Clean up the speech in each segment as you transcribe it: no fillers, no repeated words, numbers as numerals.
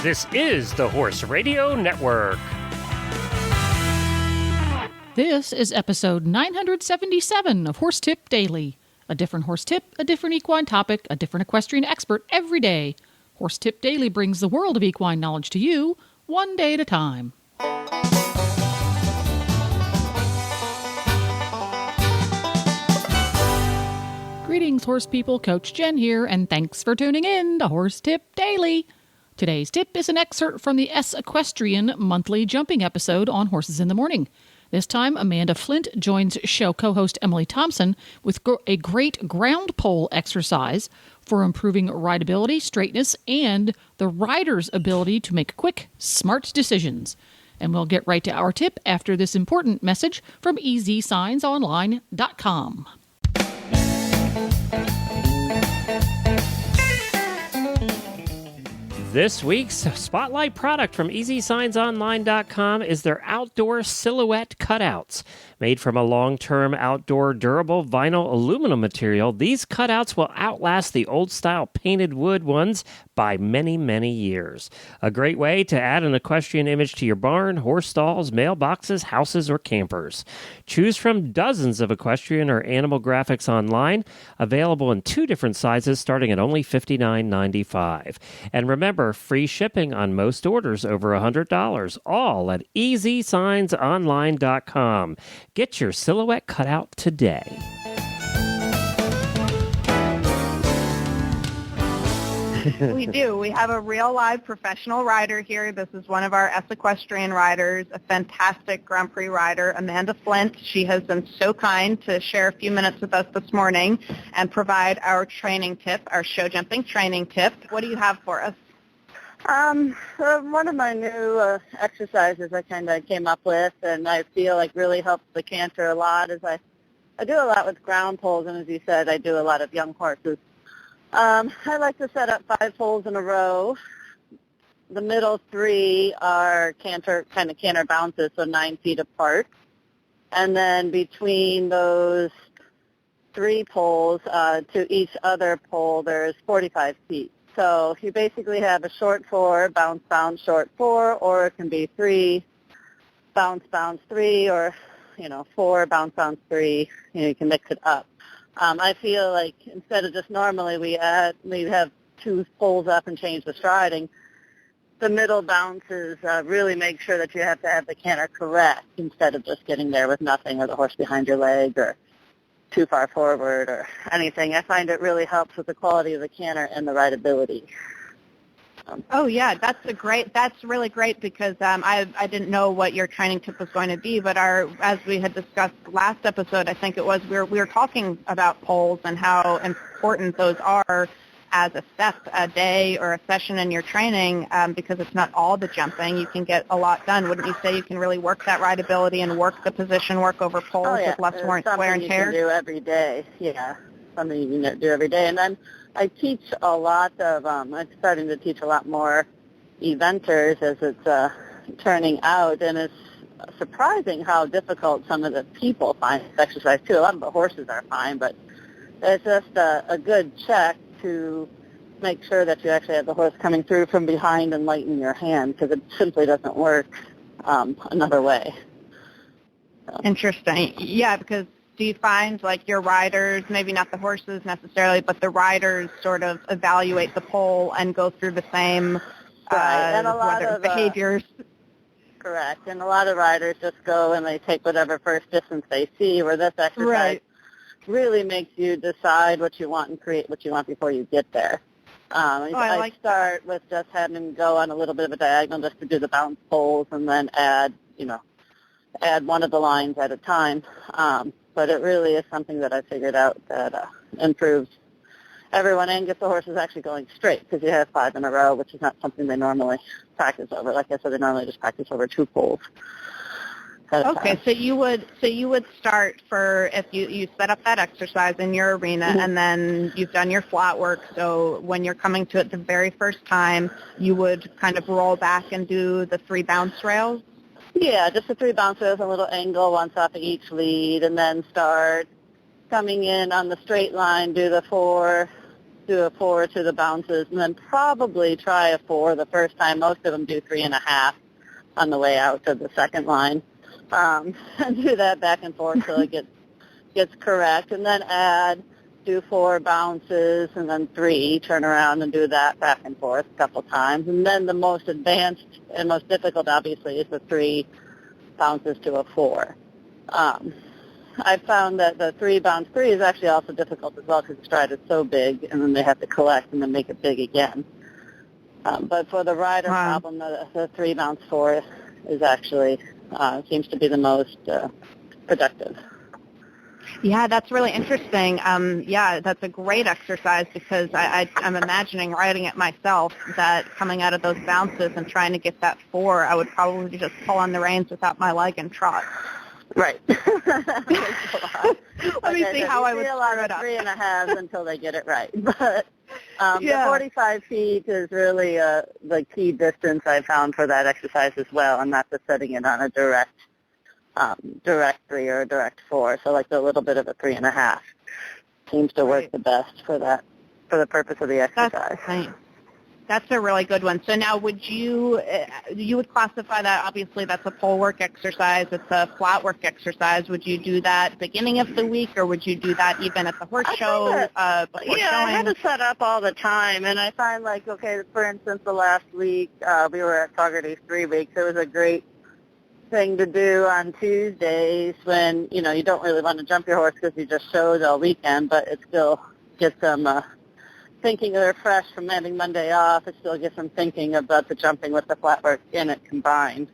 This is the Horse Radio Network. This is episode 977 of Horse Tip Daily. A different horse tip, a different equine topic, a different equestrian expert every day. Horse Tip Daily brings the world of equine knowledge to you, one day at a time. Greetings, horse people. Coach Jen here, and thanks for tuning in to Horse Tip Daily. Today's tip is an excerpt from the EZSequestrian monthly jumping episode on Horses in the Morning. This time, Amanda Flint joins show co-host Emily Thompson with a great ground pole exercise for improving rideability, straightness, and the rider's ability to make quick, smart decisions. And we'll get right to our tip after this important message from EZSignsOnline.com. This week's spotlight product from EZSignsOnline.com is their outdoor silhouette cutouts. Made from a long-term outdoor durable vinyl aluminum material, these cutouts will outlast the old-style painted wood ones by many, many years. A great way to add an equestrian image to your barn, horse stalls, mailboxes, houses, or campers. Choose from dozens of equestrian or animal graphics online, available in 2 different sizes starting at only $59.95. And remember, free shipping on most orders over $100, all at EZSignsOnline.com. Get your silhouette cutout today. We do. We have a real live professional rider here. This is one of our EZSequestrian riders, a fantastic Grand Prix rider, Amanda Flint. She has been so kind to share a few minutes with us this morning and provide our training tip, our show jumping training tip. What do you have for us? One of my new exercises I kind of came up with, and I feel like really helps the canter a lot, is I do a lot with ground poles, and as you said, I do a lot of young horses. I like to set up 5 poles in a row. The middle 3 are canter bounces, so 9 feet apart. And then between those 3 poles to each other pole, there's 45 feet. So you basically have a short 4, bounce, bounce, short 4, or it can be 3, bounce, bounce, 3, or, 4, bounce, bounce, 3. You can mix it up. I feel like instead of just normally we have 2 poles up and change the striding, the middle bounces really make sure that you have to have the canter correct instead of just getting there with nothing or the horse behind your leg or too far forward or anything. I find it really helps with the quality of the canter and the rideability. Oh yeah, that's really great because I didn't know what your training tip was going to be, but as we had discussed last episode, I think it was we were talking about poles and how important those are as a step a day or a session in your training because it's not all the jumping. You can get a lot done. Wouldn't you say you can really work that rideability and work the position work over poles with less wear and tear? Something you can do every day. Yeah, something you can do every day. And I teach a lot of, I'm starting to teach a lot more eventers as it's turning out, and it's surprising how difficult some of the people find this exercise too. A lot of the horses are fine, but it's just a good check to make sure that you actually have the horse coming through from behind and lighten your hand, because it simply doesn't work another way. So. Interesting. Yeah, because do you find like your riders, maybe not the horses necessarily, but the riders sort of evaluate the pole and go through the same and a lot of behaviors? Correct. And a lot of riders just go and they take whatever first distance they see, where this exercise really makes you decide what you want and create what you want before you get there. I start with just having them go on a little bit of a diagonal just to do the bounce poles and then add one of the lines at a time. But it really is something that I figured out that improves everyone and gets the horses actually going straight, because you have 5 in a row, which is not something they normally practice over. Like I said, they normally just practice over 2 poles. Okay, so you would start for if you set up that exercise in your arena, and then you've done your flat work. So when you're coming to it the very first time, you would kind of roll back and do the 3 bounce rails. Yeah, just the 3 bounce rails, a little angle once off of each lead, and then start coming in on the straight line, do the 4 do a 4 to the bounces, and then probably try a 4 the first time. Most of them do 3.5 on the way out to the second line. And do that back and forth till it gets correct, and then do 4 bounces, and then 3, turn around and do that back and forth a couple times. And then the most advanced and most difficult, obviously, is the 3 bounces to a 4. I found that the 3 bounce 3 is actually also difficult as well because the stride is so big, and then they have to collect and then make it big again. But for the rider problem, the 3 bounce 4 is actually seems to be the most productive. Yeah, that's really interesting. Yeah, that's a great exercise because I'm imagining riding it myself, that coming out of those bounces and trying to get that 4, I would probably just pull on the reins without my leg and trot. Right. Let me see how I would see a lot of 3.5s until they get it right. But the 45 feet is really the key distance I found for that exercise as well, and not just setting it on a direct 3 or a direct 4. So like a little bit of a 3.5 seems to work the best for the purpose of the exercise. That's nice. That's a really good one. So now would you would classify that, obviously that's a pole work exercise, it's a flat work exercise. Would you do that beginning of the week, or would you do that even at the horse show before showing? I had to set up all the time, and I find like, okay, for instance, the last week we were at Fogarty's 3 weeks. It was a great thing to do on Tuesdays when, you don't really want to jump your horse because you just showed all weekend, but it still gets them thinking they're fresh from having Monday off. It still gets them thinking about the jumping with the flat work in it combined.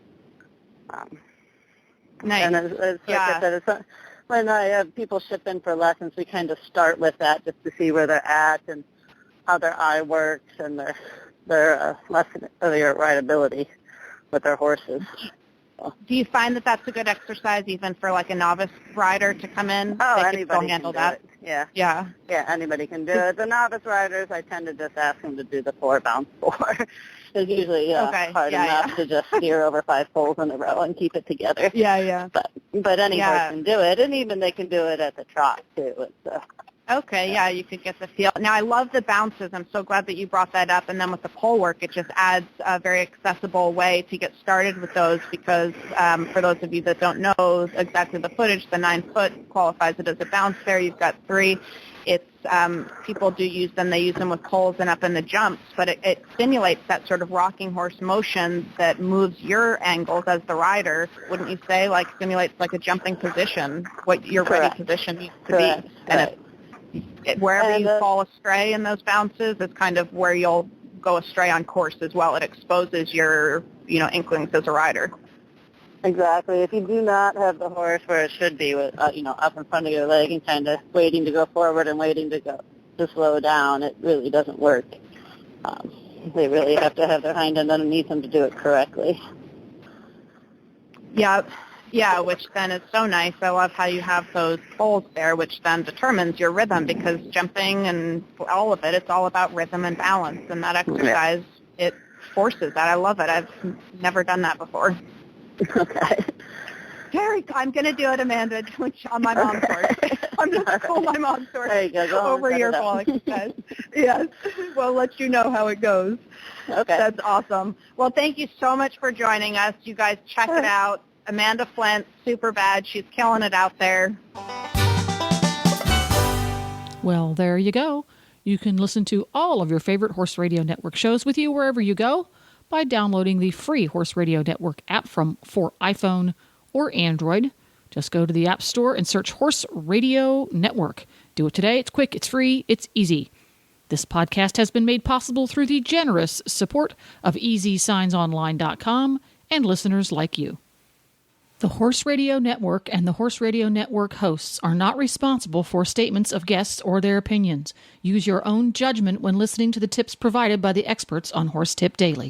Nice. And like I said, when I have people ship in for lessons, we kind of start with that just to see where they're at and how their eye works and their lesson, their rideability with their horses. Do you find that that's a good exercise even for like a novice rider to come in? Oh, they anybody can handle can do that. it. Yeah. Yeah. Yeah, anybody can do it. The novice riders, I tend to just ask them to do the 4 bounce 4. It's usually hard enough to just steer over 5 poles in a row and keep it together. Yeah. But any horse can do it, and even they can do it at the trot too. Okay, yeah, you could get the feel. Now, I love the bounces. I'm so glad that you brought that up. And then with the pole work, it just adds a very accessible way to get started with those because for those of you that don't know exactly the footage, the 9-foot qualifies it as a bounce there. You've got 3. It's people do use them. They use them with poles and up in the jumps, but it stimulates that sort of rocking horse motion that moves your angles as the rider. Wouldn't you say, like stimulates like a jumping position, what your ready position needs to be? And wherever you fall astray in those bounces is kind of where you'll go astray on course as well. It exposes your, inklings as a rider. Exactly. If you do not have the horse where it should be, with, up in front of your leg and kind of waiting to go forward and waiting to slow down, it really doesn't work. They really have to have their hind end underneath them to do it correctly. Yeah, which then is so nice. I love how you have those poles there, which then determines your rhythm because jumping and all of it, it's all about rhythm and balance. And that exercise, it forces that. I love it. I've never done that before. Okay. I'm going to do it, Amanda, on my mom's horse. I'm going to pull my mom's horse over your fall exercise. Yes. We'll let you know how it goes. Okay. That's awesome. Well, thank you so much for joining us. You guys check it out. Amanda Flint, super bad. She's killing it out there. Well, there you go. You can listen to all of your favorite Horse Radio Network shows with you wherever you go by downloading the free Horse Radio Network app for iPhone or Android. Just go to the App Store and search Horse Radio Network. Do it today. It's quick, it's free, it's easy. This podcast has been made possible through the generous support of EZSignsOnline.com and listeners like you. The Horse Radio Network and the Horse Radio Network hosts are not responsible for statements of guests or their opinions. Use your own judgment when listening to the tips provided by the experts on Horse Tip Daily.